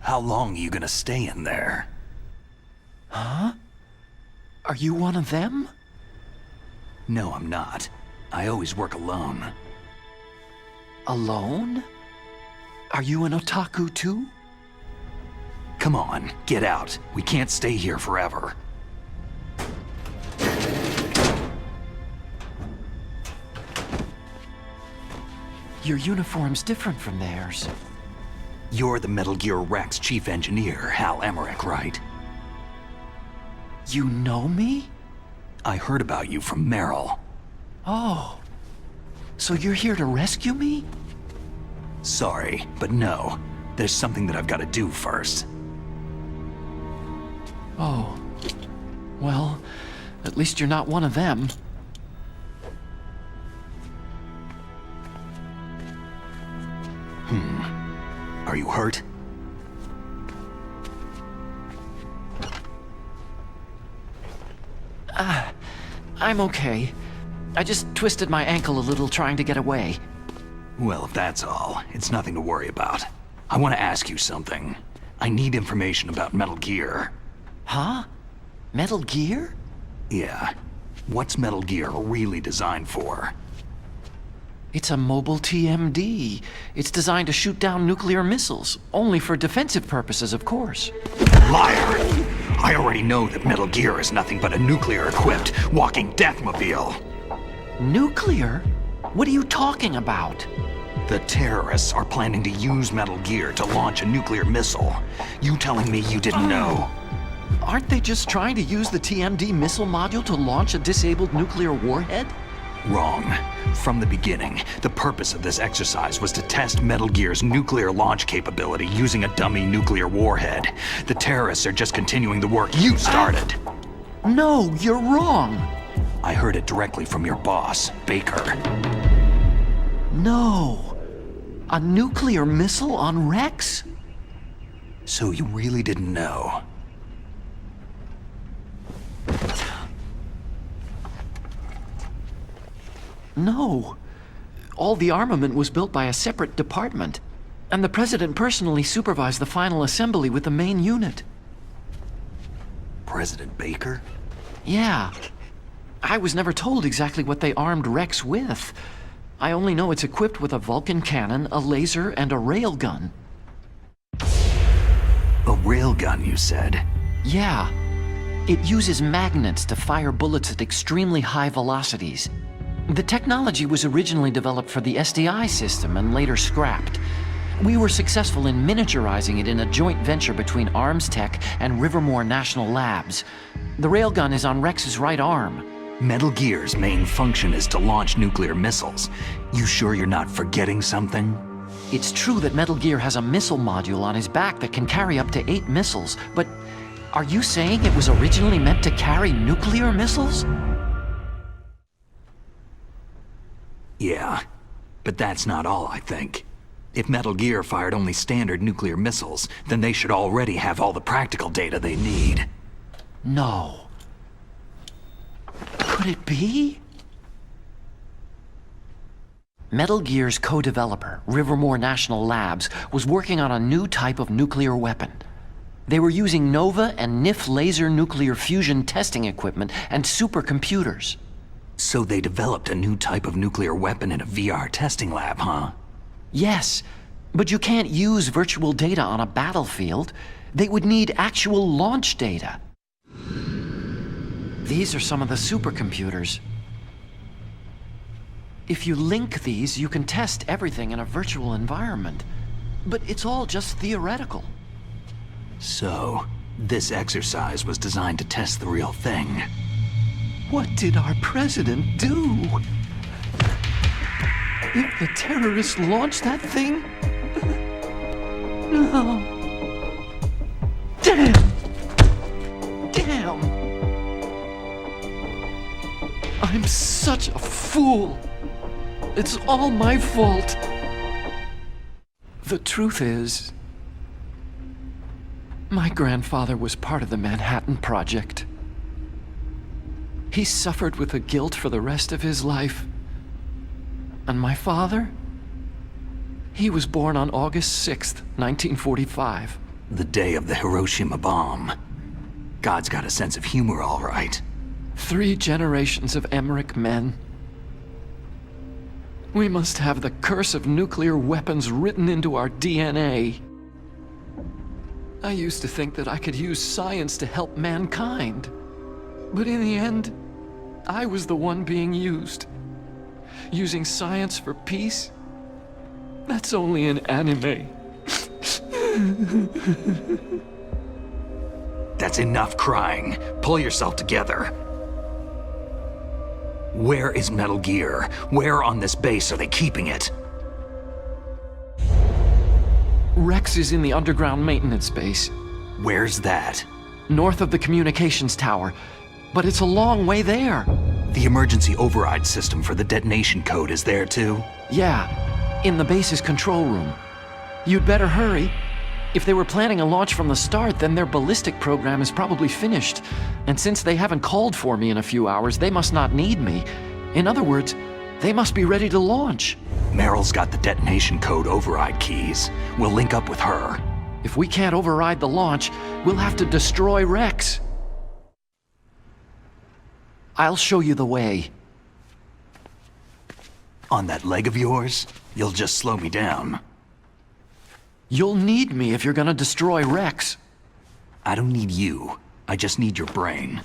How long are you gonna stay in there? Huh? Are you one of them? No, I'm not. I always work alone. Alone? Are you an otaku too? Come on, get out. We can't stay here forever. Your uniform's different from theirs. You're the Metal Gear Rex chief engineer, Hal Emmerich, right? You know me? I heard about you from Meryl. Oh. So you're here to rescue me? Sorry, but no. There's something that I've got to do first. Oh. Well, at least you're not one of them. Are you hurt? I'm okay. I just twisted my ankle a little trying to get away. Well, if that's all, it's nothing to worry about. I want to ask you something. I need information about Metal Gear. Huh? Metal Gear? Yeah. What's Metal Gear really designed for? It's a mobile TMD. It's designed to shoot down nuclear missiles, only for defensive purposes, of course. Liar! I already know that Metal Gear is nothing but a nuclear-equipped walking deathmobile. Nuclear? What are you talking about? The terrorists are planning to use Metal Gear to launch a nuclear missile. You telling me you didn't know? Aren't they just trying to use the TMD missile module to launch a disabled nuclear warhead? Wrong. From the beginning, the purpose of this exercise was to test Metal Gear's nuclear launch capability using a dummy nuclear warhead. The terrorists are just continuing the work you started. No, you're wrong. I heard it directly from your boss, Baker. No. A nuclear missile on Rex? So you really didn't know? No. All the armament was built by a separate department, and the president personally supervised the final assembly with the main unit. President Baker? Yeah. I was never told exactly what they armed Rex with. I only know it's equipped with a Vulcan cannon, a laser, and a railgun. A railgun, you said? Yeah. It uses magnets to fire bullets at extremely high velocities. The technology was originally developed for the SDI system and later scrapped. We were successful in miniaturizing it in a joint venture between Arms Tech and Rivermore National Labs. The railgun is on Rex's right arm. Metal Gear's main function is to launch nuclear missiles. You sure you're not forgetting something? It's true that Metal Gear has a missile module on his back that can carry up to 8 missiles, but are you saying it was originally meant to carry nuclear missiles? Yeah, but that's not all, I think. If Metal Gear fired only standard nuclear missiles, then they should already have all the practical data they need. No. Could it be? Metal Gear's co-developer, Rivermore National Labs, was working on a new type of nuclear weapon. They were using NOVA and NIF laser nuclear fusion testing equipment and supercomputers. So they developed a new type of nuclear weapon in a VR testing lab, huh? Yes, but you can't use virtual data on a battlefield. They would need actual launch data. These are some of the supercomputers. If you link these, you can test everything in a virtual environment. But it's all just theoretical. So, this exercise was designed to test the real thing. What did our president do? If the terrorists launched that thing? No. Damn! Damn! I'm such a fool. It's all my fault. The truth is, my grandfather was part of the Manhattan Project. He suffered with the guilt for the rest of his life. And my father? He was born on August 6th, 1945. The day of the Hiroshima bomb. God's got a sense of humor, all right. 3 generations of Emmerich men. We must have the curse of nuclear weapons written into our DNA. I used to think that I could use science to help mankind. But in the end, I was the one being used. Using science for peace? That's only in anime. That's enough crying. Pull yourself together. Where is Metal Gear? Where on this base are they keeping it? Rex is in the underground maintenance base. Where's that? North of the communications tower. But it's a long way there. The emergency override system for the detonation code is there too? Yeah, in the base's control room. You'd better hurry. If they were planning a launch from the start, then their ballistic program is probably finished. And since they haven't called for me in a few hours, they must not need me. In other words, they must be ready to launch. Meryl's got the detonation code override keys. We'll link up with her. If we can't override the launch, we'll have to destroy Rex. I'll show you the way. On that leg of yours, you'll just slow me down. You'll need me if you're gonna destroy Rex. I don't need you. I just need your brain.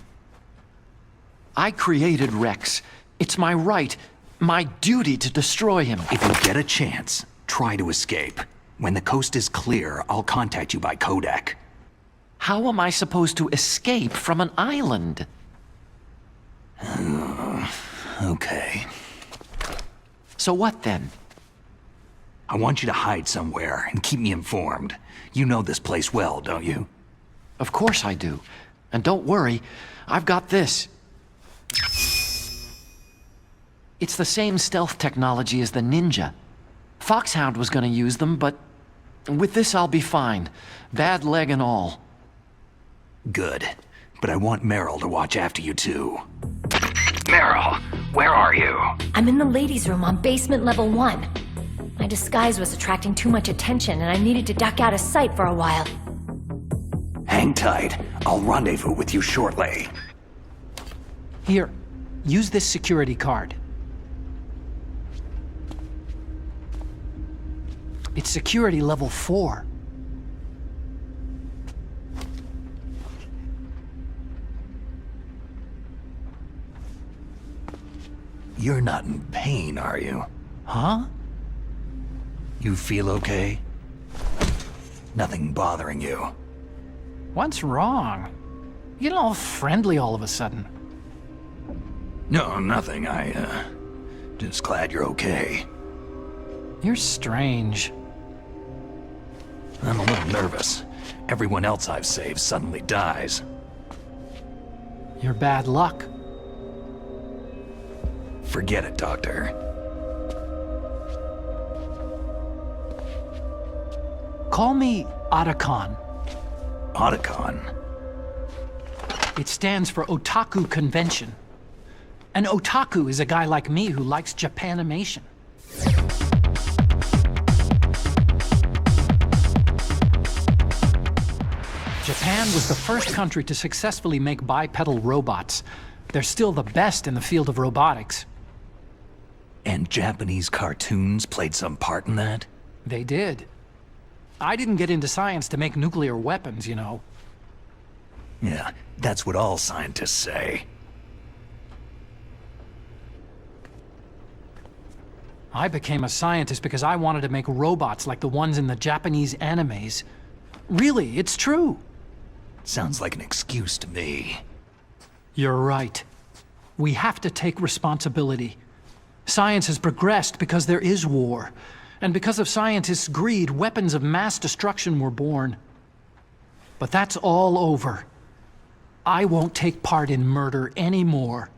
I created Rex. It's my right, my duty to destroy him. If you get a chance, try to escape. When the coast is clear, I'll contact you by codec. How am I supposed to escape from an island? Okay. So what then? I want you to hide somewhere and keep me informed. You know this place well, don't you? Of course I do. And don't worry, I've got this. It's the same stealth technology as the Ninja. Foxhound was gonna use them, but with this I'll be fine. Bad leg and all. Good. But I want Meryl to watch after you too. Meryl, where are you? I'm in the ladies' room on basement level 1. My disguise was attracting too much attention and I needed to duck out of sight for a while. Hang tight. I'll rendezvous with you shortly. Here, use this security card. It's security level 4. You're not in pain, are you? Huh? You feel okay? Nothing bothering you? What's wrong? You get all friendly all of a sudden. No, nothing. Just glad you're okay. You're strange. I'm a little nervous. Everyone else I've saved suddenly dies. You're bad luck. Forget it, Doctor. Call me Otacon. Otacon? It stands for Otaku Convention. An otaku is a guy like me who likes Japanimation. Japan was the first country to successfully make bipedal robots. They're still the best in the field of robotics. And Japanese cartoons played some part in that? They did. I didn't get into science to make nuclear weapons, you know. Yeah, that's what all scientists say. I became a scientist because I wanted to make robots like the ones in the Japanese animes. Really, it's true. Sounds like an excuse to me. You're right. We have to take responsibility. Science has progressed because there is war. And because of scientists' greed, weapons of mass destruction were born. But that's all over. I won't take part in murder anymore.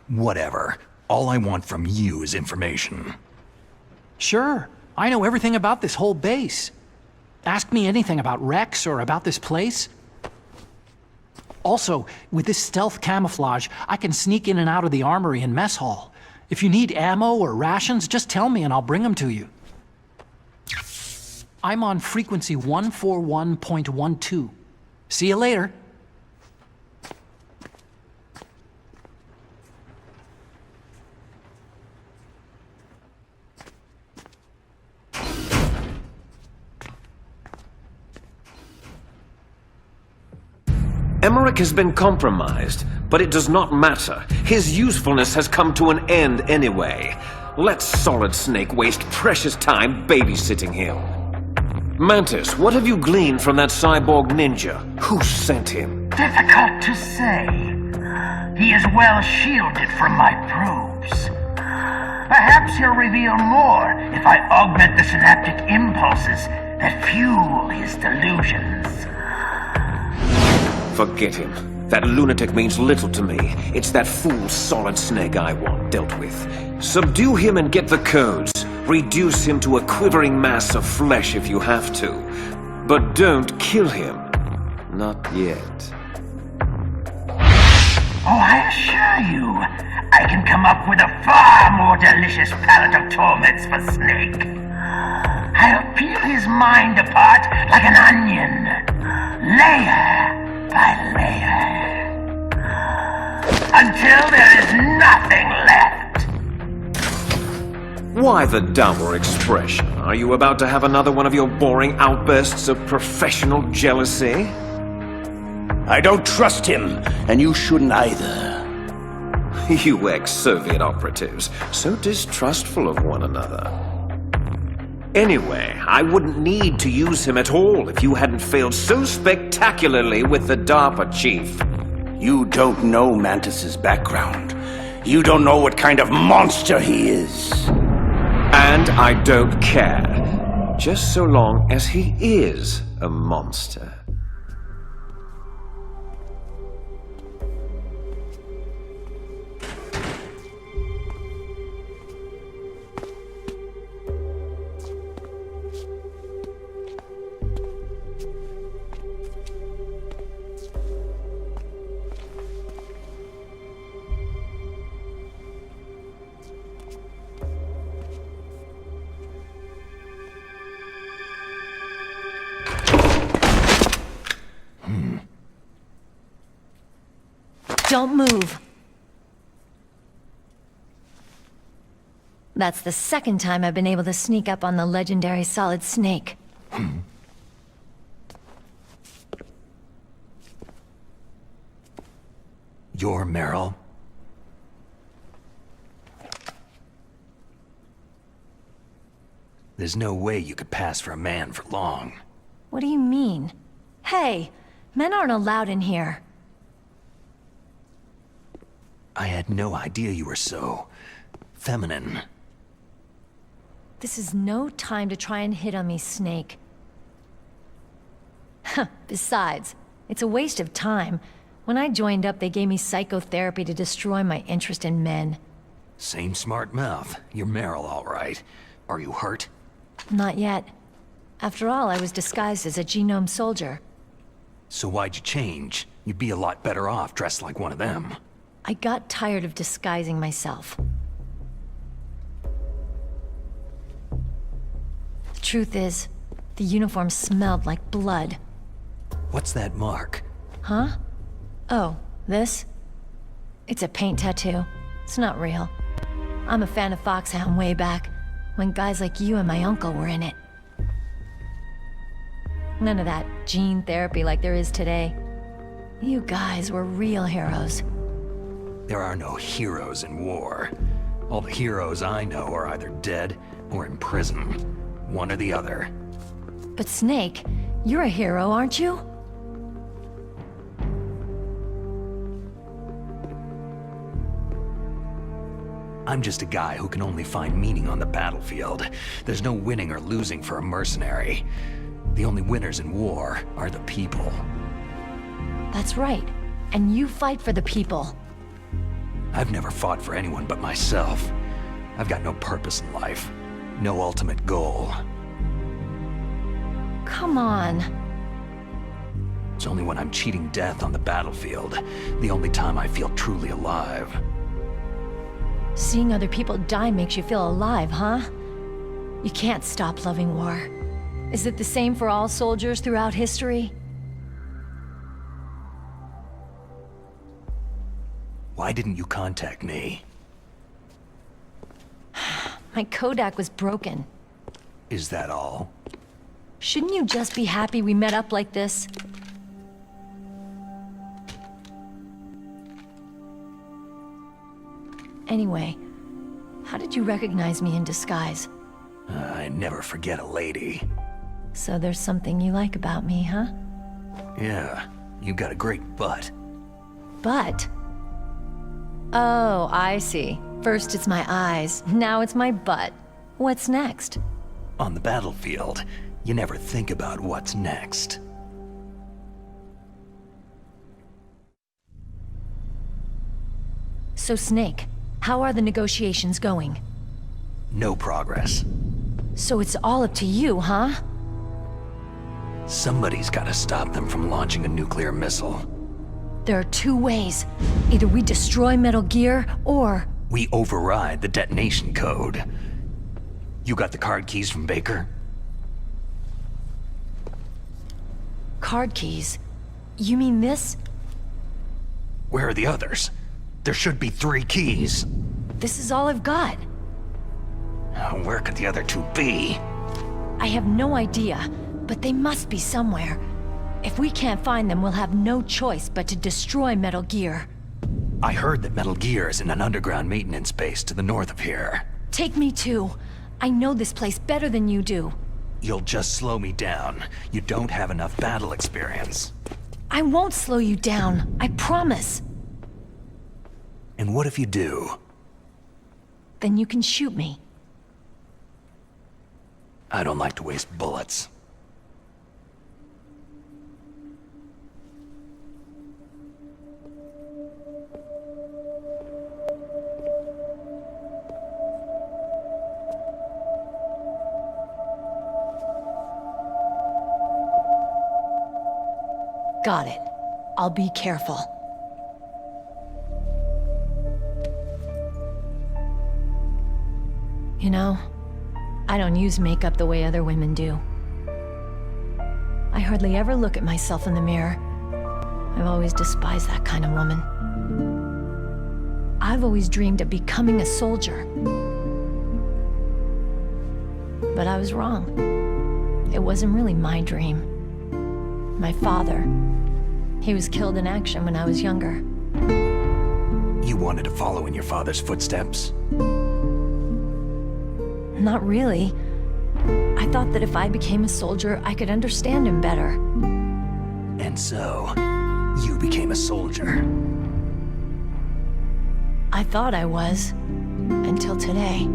Whatever. All I want from you is information. Sure, I know everything about this whole base. Ask me anything about Rex or about this place. Also, with this stealth camouflage, I can sneak in and out of the armory and mess hall. If you need ammo or rations, just tell me and I'll bring them to you. I'm on frequency 141.12. See you later. Emmerich has been compromised, but it does not matter. His usefulness has come to an end anyway. Let Solid Snake waste precious time babysitting him. Mantis, what have you gleaned from that cyborg ninja? Who sent him? Difficult to say. He is well shielded from my probes. Perhaps he'll reveal more if I augment the synaptic impulses that fuel his delusions. Forget him. That lunatic means little to me. It's that fool Solid Snake I want dealt with. Subdue him and get the codes. Reduce him to a quivering mass of flesh if you have to. But don't kill him. Not yet. Oh, I assure you, I can come up with a far more delicious palette of torments for Snake. I'll peel his mind apart like an onion, layer by layer, until there is nothing left. Why the dour expression? Are you about to have another one of your boring outbursts of professional jealousy? I don't trust him, and you shouldn't either. You ex-Soviet operatives, so distrustful of one another. Anyway, I wouldn't need to use him at all if you hadn't failed so spectacularly with the DARPA chief. You don't know Mantis's background. You don't know what kind of monster he is. And I don't care. Just so long as he is a monster. Don't move. That's the second time I've been able to sneak up on the legendary Solid Snake. You're Meryl? There's no way you could pass for a man for long. What do you mean? Hey, men aren't allowed in here. I had no idea you were so... feminine. This is no time to try and hit on me, Snake. Besides, it's a waste of time. When I joined up, they gave me psychotherapy to destroy my interest in men. Same smart mouth. You're Meryl, all right. Are you hurt? Not yet. After all, I was disguised as a genome soldier. So why'd you change? You'd be a lot better off dressed like one of them. I got tired of disguising myself. The truth is, the uniform smelled like blood. What's that mark? Huh? Oh, this? It's a paint tattoo. It's not real. I'm a fan of Foxhound way back, when guys like you and my uncle were in it. None of that gene therapy like there is today. You guys were real heroes. There are no heroes in war. All the heroes I know are either dead or in prison. One or the other. But Snake, you're a hero, aren't you? I'm just a guy who can only find meaning on the battlefield. There's no winning or losing for a mercenary. The only winners in war are the people. That's right. And you fight for the people. I've never fought for anyone but myself. I've got no purpose in life. No ultimate goal. Come on. It's only when I'm cheating death on the battlefield, the only time I feel truly alive. Seeing other people die makes you feel alive, huh? You can't stop loving war. Is it the same for all soldiers throughout history? Why didn't you contact me? My Kodak was broken. Is that all? Shouldn't you just be happy we met up like this? Anyway, how did you recognize me in disguise? I never forget a lady. So there's something you like about me, huh? Yeah, you got a great butt. Butt? Oh, I see. First it's my eyes, now it's my butt. What's next? On the battlefield, you never think about what's next. So Snake, how are the negotiations going? No progress. So it's all up to you, huh? Somebody's gotta stop them from launching a nuclear missile. There are two ways. Either we destroy Metal Gear, or... We override the detonation code. You got the card keys from Baker? Card keys? You mean this? Where are the others? There should be 3 keys. This is all I've got. Where could the other 2 be? I have no idea, but they must be somewhere. If we can't find them, we'll have no choice but to destroy Metal Gear. I heard that Metal Gear is in an underground maintenance base to the north of here. Take me too. I know this place better than you do. You'll just slow me down. You don't have enough battle experience. I won't slow you down, I promise. And what if you do? Then you can shoot me. I don't like to waste bullets. Got it. I'll be careful. You know, I don't use makeup the way other women do. I hardly ever look at myself in the mirror. I've always despised that kind of woman. I've always dreamed of becoming a soldier. But I was wrong. It wasn't really my dream. My father, he was killed in action when I was younger. You wanted to follow in your father's footsteps? Not really. I thought that if I became a soldier, I could understand him better. And so, you became a soldier. I thought I was, until today.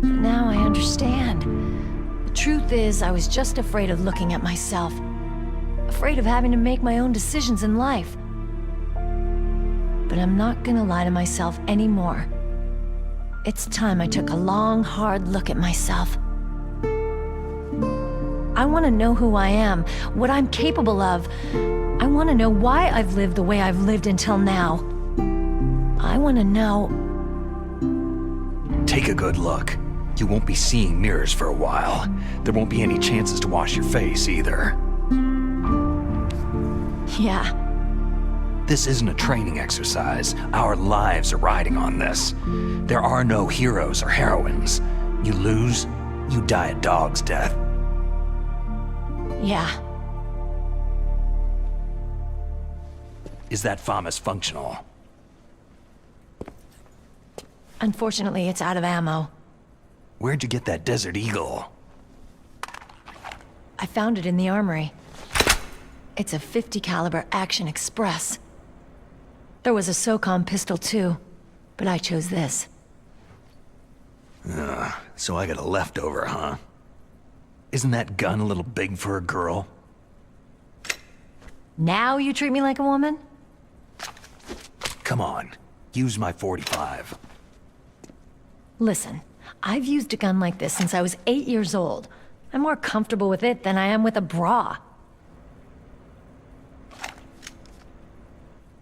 But now I understand. The truth is, I was just afraid of looking at myself. Afraid of having to make my own decisions in life. But I'm not gonna lie to myself anymore. It's time I took a long, hard look at myself. I want to know who I am, what I'm capable of. I want to know why I've lived the way I've lived until now. I want to know... Take a good look. You won't be seeing mirrors for a while. There won't be any chances to wash your face either. Yeah. This isn't a training exercise. Our lives are riding on this. There are no heroes or heroines. You lose, you die a dog's death. Yeah. Is that FAMAS functional? Unfortunately, it's out of ammo. Where'd you get that Desert Eagle? I found it in the armory. It's a .50 caliber Action Express. There was a SOCOM pistol too, but I chose this. So I got a leftover, huh? Isn't that gun a little big for a girl? Now you treat me like a woman? Come on, use my .45. Listen, I've used a gun like this since I was 8 years old. I'm more comfortable with it than I am with a bra.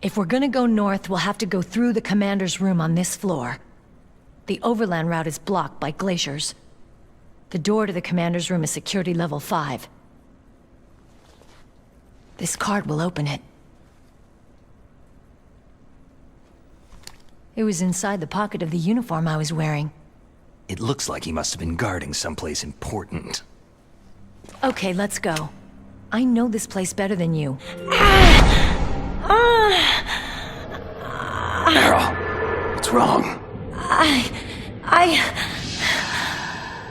If we're gonna go north, we'll have to go through the commander's room on this floor. The overland route is blocked by glaciers. The door to the commander's room is security level 5. This card will open it. It was inside the pocket of the uniform I was wearing. It looks like he must have been guarding someplace important. Okay, let's go. I know this place better than you. Meryl, what's wrong?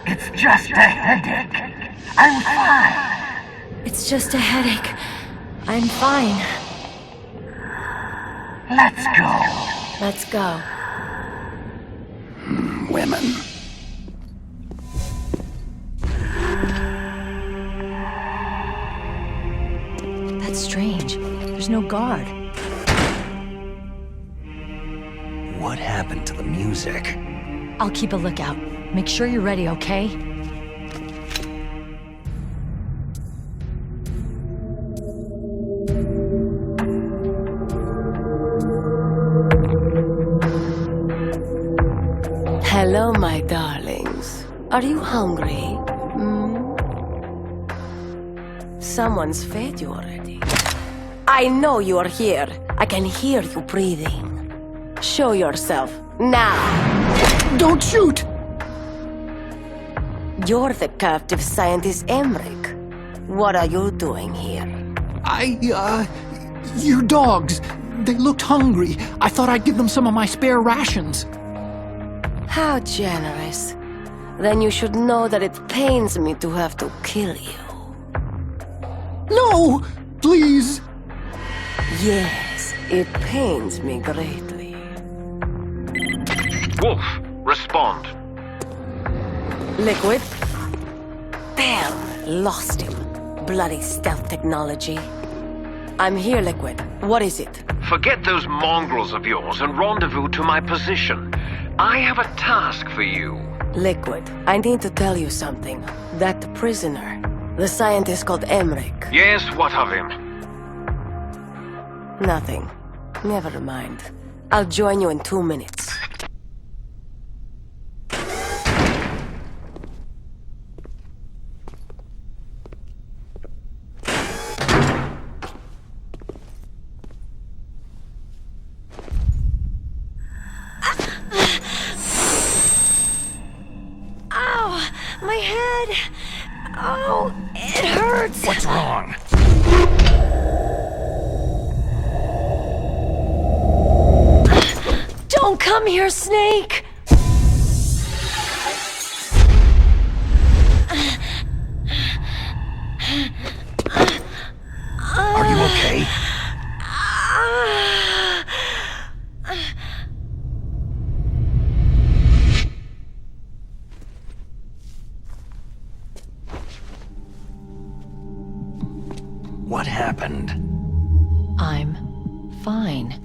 It's just a headache. I'm fine. It's just a headache. I'm fine. Let's go. Let's go. Women. That's strange. There's no guard. What happened to the music? I'll keep a lookout. Make sure you're ready, okay? Hello, my darlings. Are you hungry? Someone's fed you already. I know you are here. I can hear you breathing. Show yourself, now! Don't shoot! You're the captive scientist Emmerich. What are you doing here? Your dogs. They looked hungry. I thought I'd give them some of my spare rations. How generous. Then you should know that it pains me to have to kill you. No! Please! Yes, it pains me greatly. Wolf, respond. Liquid? Damn, lost him. Bloody stealth technology. I'm here, Liquid. What is it? Forget those mongrels of yours and rendezvous to my position. I have a task for you. Liquid, I need to tell you something. That prisoner, the scientist called Emmerich. Yes, what of him? Nothing. Never mind. I'll join you in 2 minutes. Ow! My head! Oh, it hurts! What's wrong? Don't come here, Snake! Are you okay? What happened? I'm fine.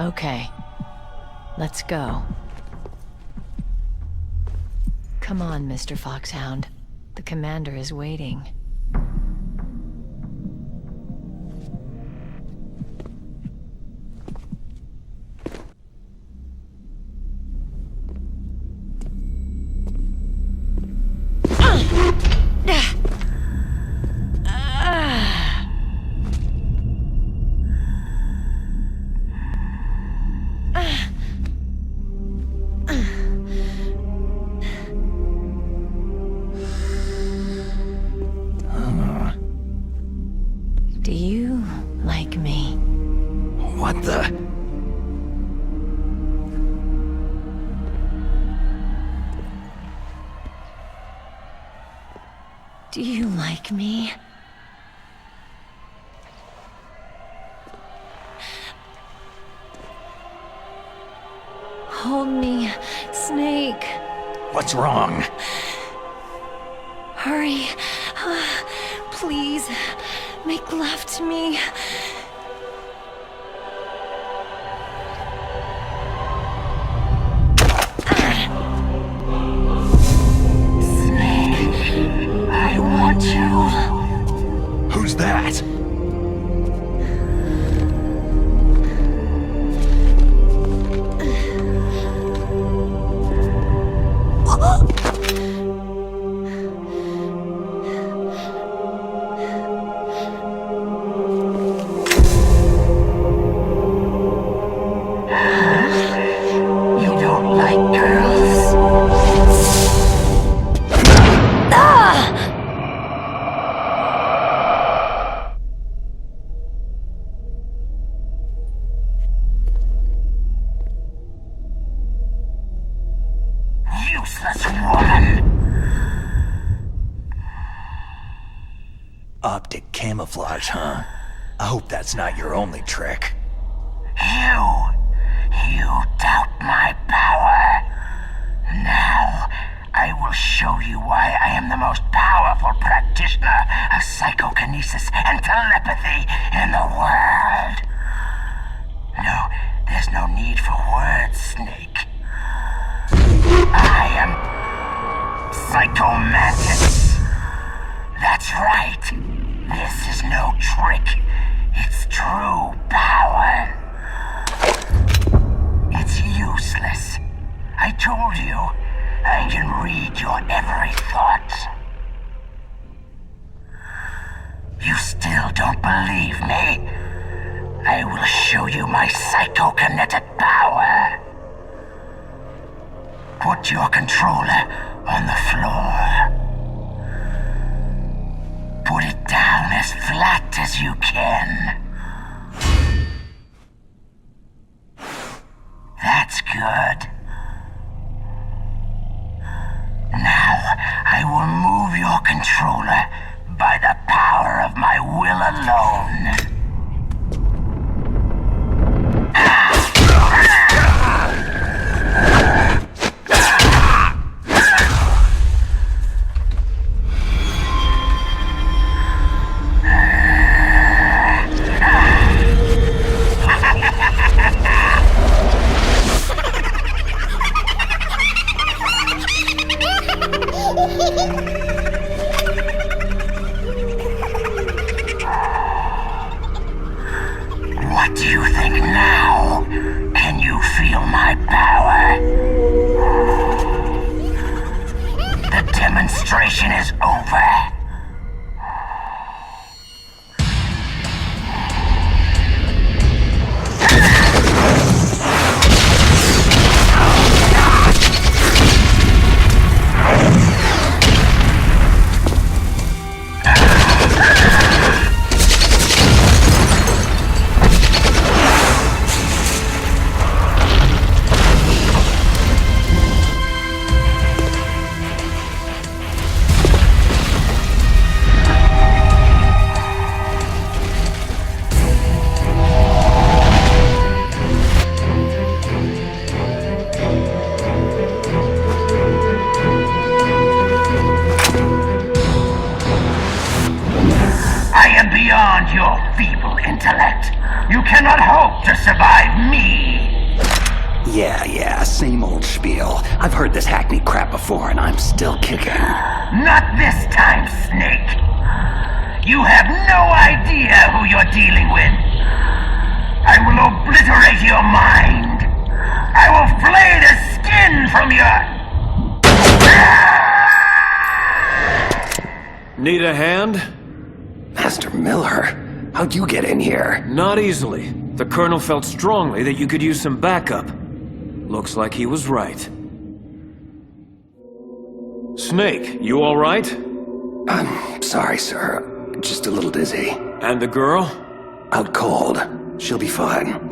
Okay, let's go. Come on, Mr. Foxhound. The commander is waiting. Do you like me? What the? Do you like me? Hold me, Snake. What's wrong? Hurry. Please, make love to me. that? You don't like girls? Useless woman! Optic camouflage, huh? I hope that's not your only trick. You doubt my power. Now, I will show you why I am the most powerful practitioner of psychokinesis and telepathy in the world. No, there's no need for words, Snake. I am Psychomantis. That's right. This is no trick. It's true power. It's useless. I told you, I can read your every thought. You still don't believe me? I will show you my psychokinetic power. Put your controller on the floor. Put it down as flat as you can. That's good. Now, I will move your controller by the power of my will alone. What do you think now? Can you feel my power? The demonstration is over. Beyond your feeble intellect, you cannot hope to survive me. Yeah, same old spiel. I've heard this hackneyed crap before, and I'm still kicking. Not this time, Snake. You have no idea who you're dealing with. I will obliterate your mind. I will flay the skin from your... Need a hand? Master Miller, how'd you get in here? Not easily. The Colonel felt strongly that you could use some backup. Looks like he was right. Snake, you all right? I'm sorry, sir. Just a little dizzy. And the girl? Out cold. She'll be fine.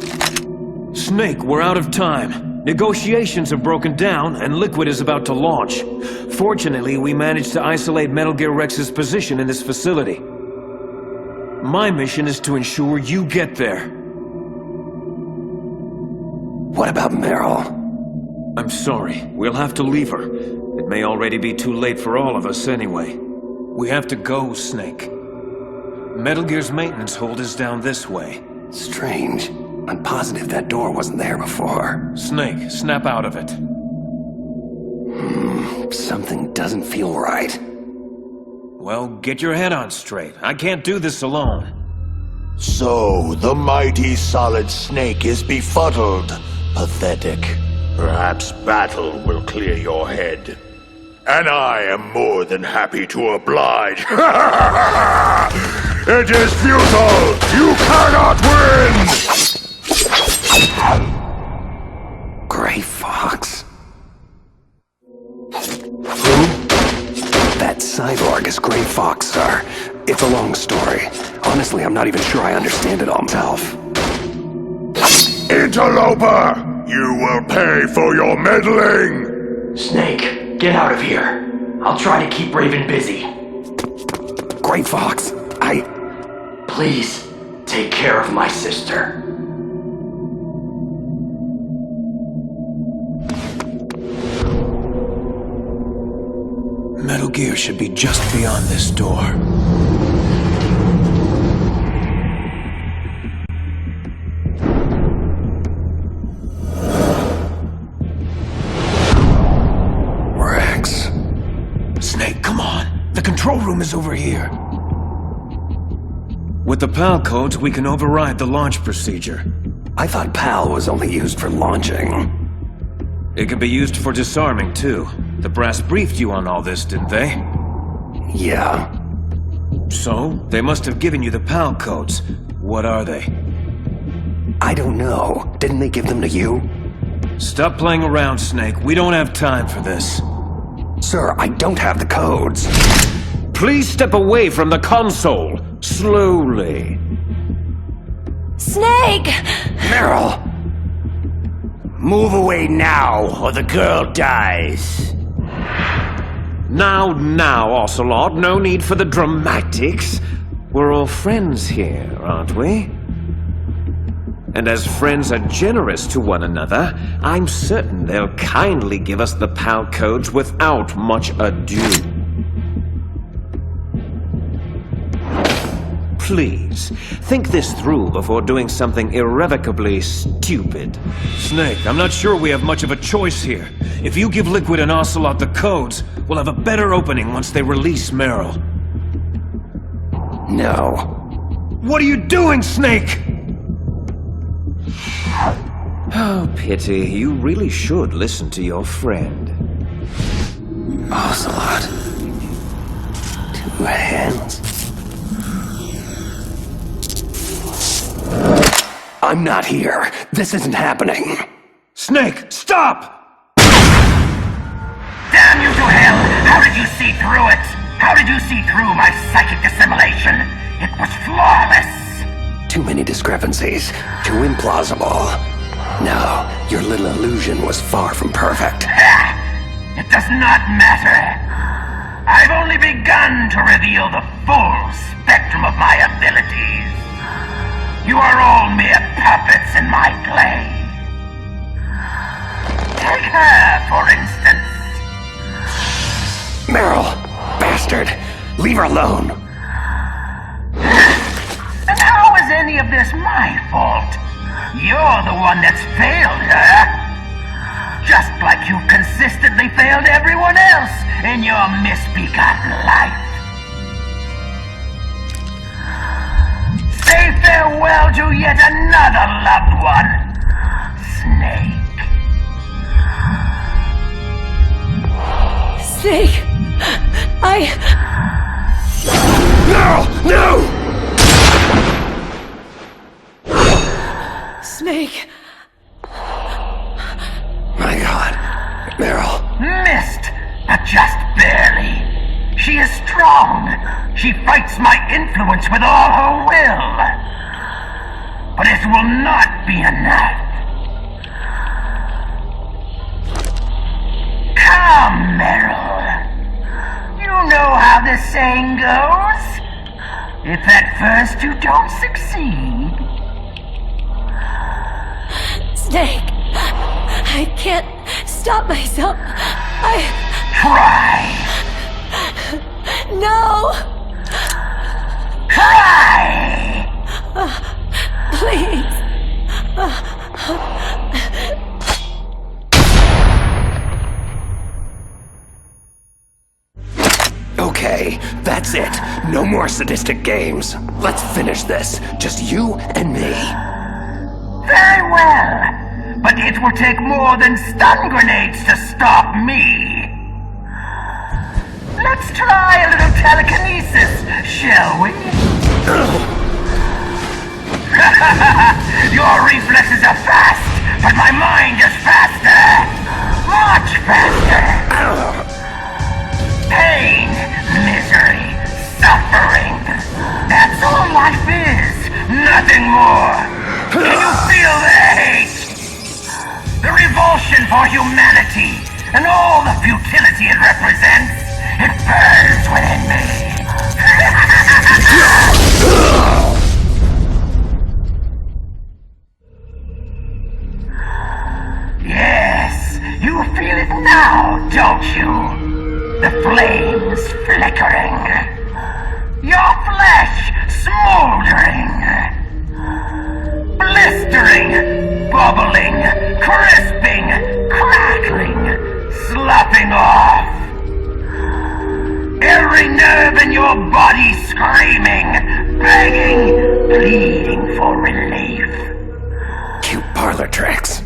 Snake, we're out of time. Negotiations have broken down, and Liquid is about to launch. Fortunately, we managed to isolate Metal Gear Rex's position in this facility. My mission is to ensure you get there. What about Meryl? I'm sorry. We'll have to leave her. It may already be too late for all of us anyway. We have to go, Snake. Metal Gear's maintenance hold is down this way. Strange. I'm positive that door wasn't there before. Snake, snap out of it. Something doesn't feel right. Well, get your head on straight. I can't do this alone. So, the mighty Solid Snake is befuddled. Pathetic. Perhaps battle will clear your head. And I am more than happy to oblige. It is futile! You cannot win! Gray Fox? Who? That cyborg is Gray Fox, sir. It's a long story. Honestly, I'm not even sure I understand it all myself. Interloper! You will pay for your meddling! Snake, get out of here. I'll try to keep Raven busy. Gray Fox, Please, take care of my sister. Metal Gear should be just beyond this door. Rex. Snake, come on. The control room is over here. With the PAL codes, we can override the launch procedure. I thought PAL was only used for launching. It can be used for disarming, too. The brass briefed you on all this, didn't they? Yeah. So, they must have given you the PAL codes. What are they? I don't know. Didn't they give them to you? Stop playing around, Snake. We don't have time for this. Sir, I don't have the codes. Please step away from the console. Slowly. Snake! Meryl! Move away now, or the girl dies. Now, Ocelot. No need for the dramatics. We're all friends here, aren't we? And as friends are generous to one another, I'm certain they'll kindly give us the PAL codes without much ado. Please, think this through before doing something irrevocably stupid. Snake, I'm not sure we have much of a choice here. If you give Liquid and Ocelot the codes, we'll have a better opening once they release Meryl. No. What are you doing, Snake? Oh, pity. You really should listen to your friend. Ocelot. 2 hands. I'm not here. This isn't happening. Snake, stop! Damn you to hell! How did you see through it? How did you see through my psychic assimilation? It was flawless! Too many discrepancies. Too implausible. No, your little illusion was far from perfect. It does not matter. I've only begun to reveal the full spectrum of my abilities. You are all mere puppets in my clay. Take her, for instance. Meryl! Bastard! Leave her alone! And how is any of this my fault? You're the one that's failed her. Just like you consistently failed everyone else in your misbegotten life. Say farewell to yet another loved one, Snake. Snake! No! Snake! My God. Meryl. Missed, but just barely. She is strong. She fights my influence with all her will. But it will not be enough. Come, Meryl. You know how the saying goes. If at first you don't succeed. Snake! I can't stop myself. Try. No! Try! Please! Okay, That's it. No more sadistic games. Let's finish this. Just you and me. Very well. But it will take more than stun grenades to stop me. Let's try a little telekinesis, shall we? Your reflexes are fast, but my mind is faster. Much faster. Pain, misery, suffering. That's all life is. Nothing more. Can you feel the hate? The revulsion for humanity and all the futility it represents. It burns within me. Yes, you feel it now, don't you? The flames flickering. Your flesh smoldering. Blistering, bubbling, crisping, crackling, sloughing off. Every nerve in your body screaming, begging, pleading for relief. Cute parlor tricks.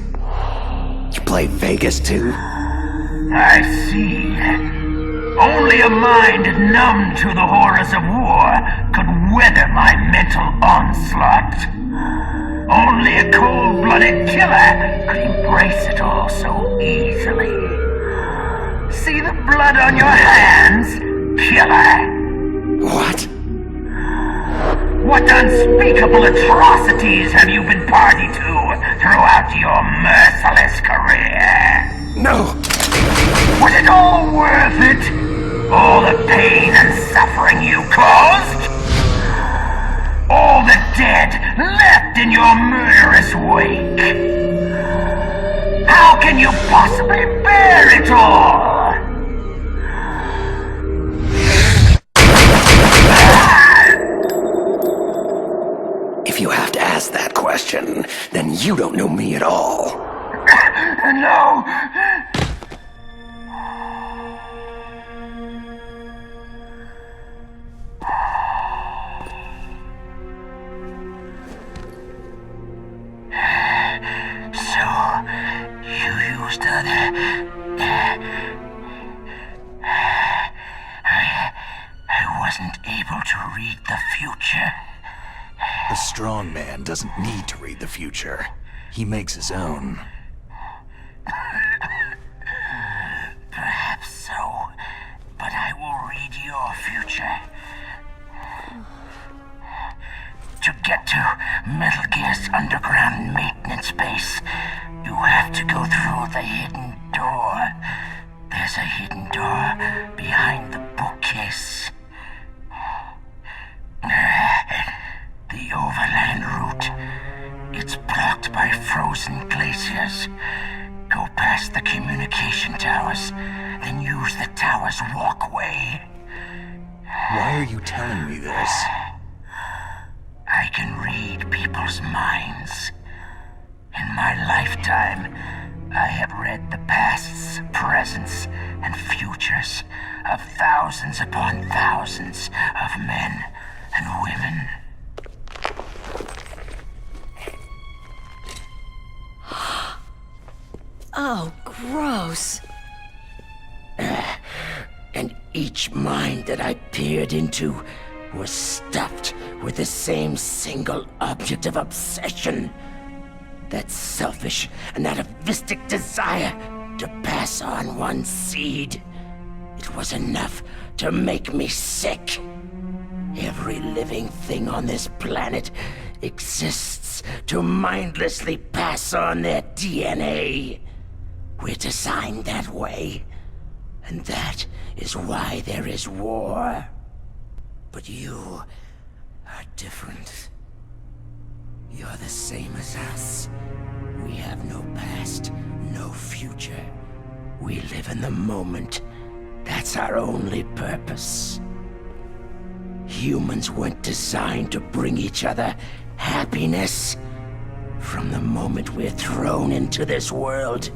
You play Vegas too? I see. Only a mind numb to the horrors of war could weather my mental onslaught. Only a cold-blooded killer could embrace it all so easily. See the blood on your hands, killer? What? What unspeakable atrocities have you been party to throughout your merciless career? No! Was it all worth it? All the pain and suffering you caused? All the dead left in your murderous wake? How can you possibly bear it all? If you have to ask that question, then you don't know me at all. No. So, you used I wasn't able to read the future. A strong man doesn't need to read the future. He makes his own. Perhaps so, but I will read your future. To get to Metal Gear's underground maintenance base, you have to go through the hidden door. There's a hidden door behind the bookcase. The overland route. It's blocked by frozen glaciers. Go past the communication towers, then use the tower's walkway. Why are you telling me this? I can read people's minds. In my lifetime, I have read the pasts, presents, and futures of thousands upon thousands of men and women. Oh, gross. And each mind that I peered into was stuffed with the same single object of obsession. That selfish and atavistic desire to pass on one's seed. It was enough to make me sick. Every living thing on this planet exists to mindlessly pass on their DNA. We're designed that way. And that is why there is war. But you are different. You're the same as us. We have no past, no future. We live in the moment. That's our only purpose. Humans weren't designed to bring each other happiness. From the moment we're thrown into this world,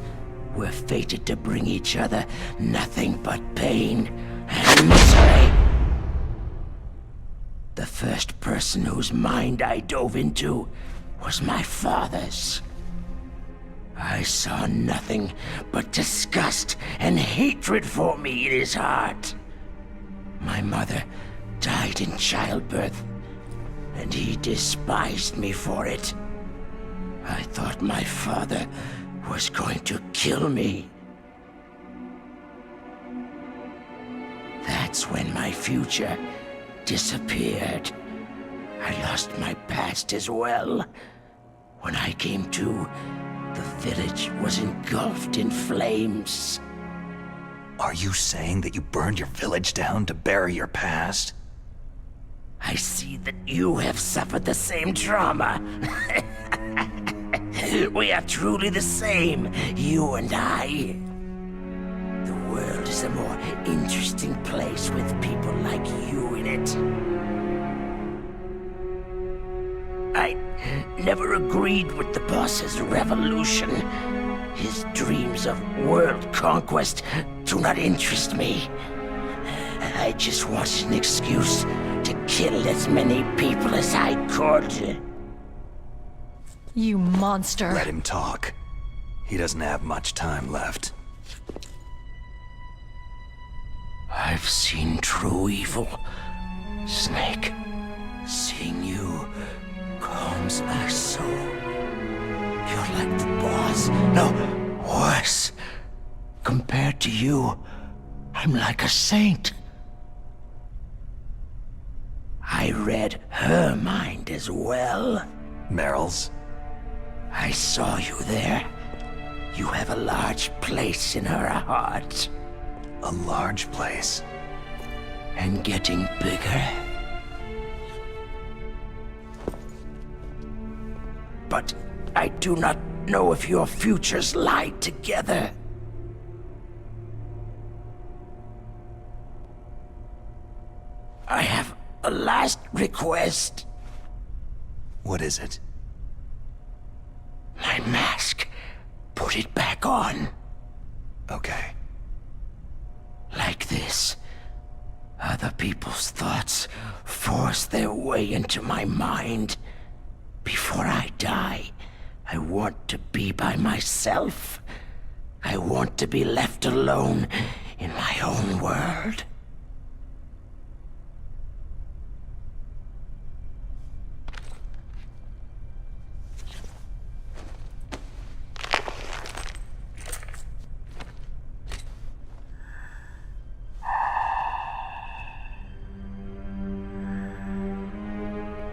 we're fated to bring each other nothing but pain and misery. The first person whose mind I dove into was my father's. I saw nothing but disgust and hatred for me in his heart. My mother died in childbirth, and he despised me for it. I thought my father was going to kill me. That's when my future disappeared. I lost my past as well. When I came to, the village was engulfed in flames. Are you saying that you burned your village down to bury your past? I see that you have suffered the same trauma. We are truly the same, you and I. The world is a more interesting place with people like you in it. I never agreed with the boss's revolution. His dreams of world conquest do not interest me. I just wanted an excuse to kill as many people as I could. You monster. Let him talk. He doesn't have much time left. I've seen true evil, Snake. Seeing you calms my soul. You're like the boss. No, worse. Compared to you, I'm like a saint. I read her mind as well. Meryl's? I saw you there. You have a large place in her heart. A large place? And getting bigger. But I do not know if your futures lie together. I have a last request. What is it? My mask. Put it back on. Okay. Like this. Other people's thoughts force their way into my mind. Before I die, I want to be by myself. I want to be left alone in my own world.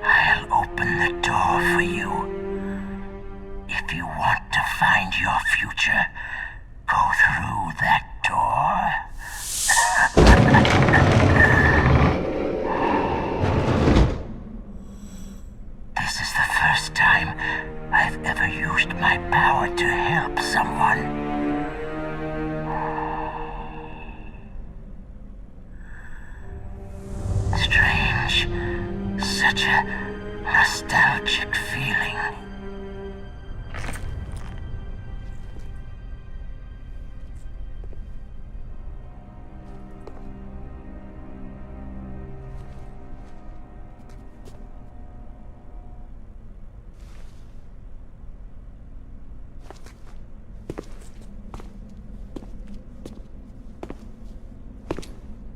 I'll open the door for you. If you want to find your future, go through that door. This is the first time I've ever used my power to help someone. Strange. Such a nostalgic feeling.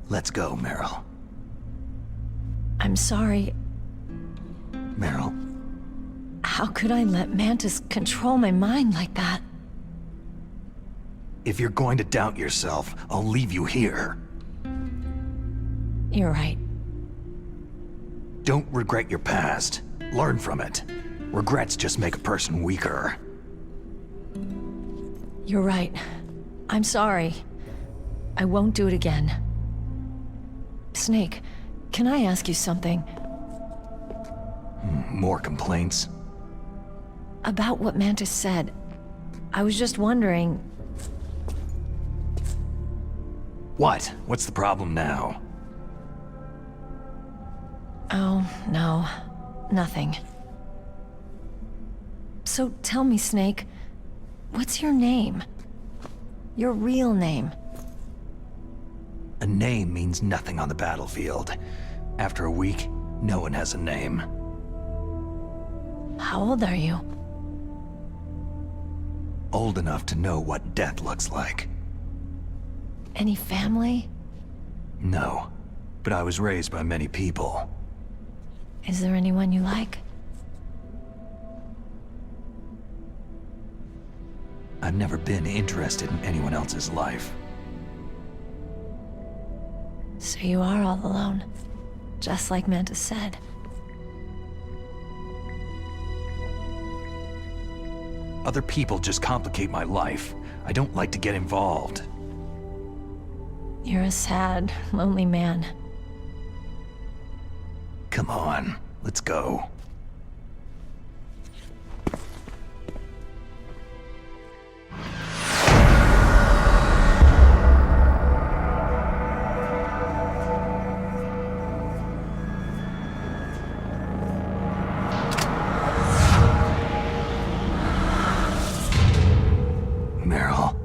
Let's go, Meryl. I'm sorry. Meryl, How could I let Mantis control my mind like that? if you're going to doubt yourself, I'll leave you here. You're right. Don't regret your past. Learn from it. Regrets just make a person weaker. You're right. I'm sorry. I won't do it again. Snake, can I ask you something? More complaints? About what Mantis said. I was just wondering... What? What's the problem now? Oh, no. Nothing. So tell me, Snake, what's your name? Your real name? A name means nothing on the battlefield. After a week, No one has a name. How old are you? Old enough to know what death looks like. Any family? No, but I was raised by many people. Is there anyone you like? I've never been interested in anyone else's life. So you are all alone, just like Mantis said. Other people just complicate my life. I don't like to get involved. You're a sad, lonely man. Come on, let's go. Meryl.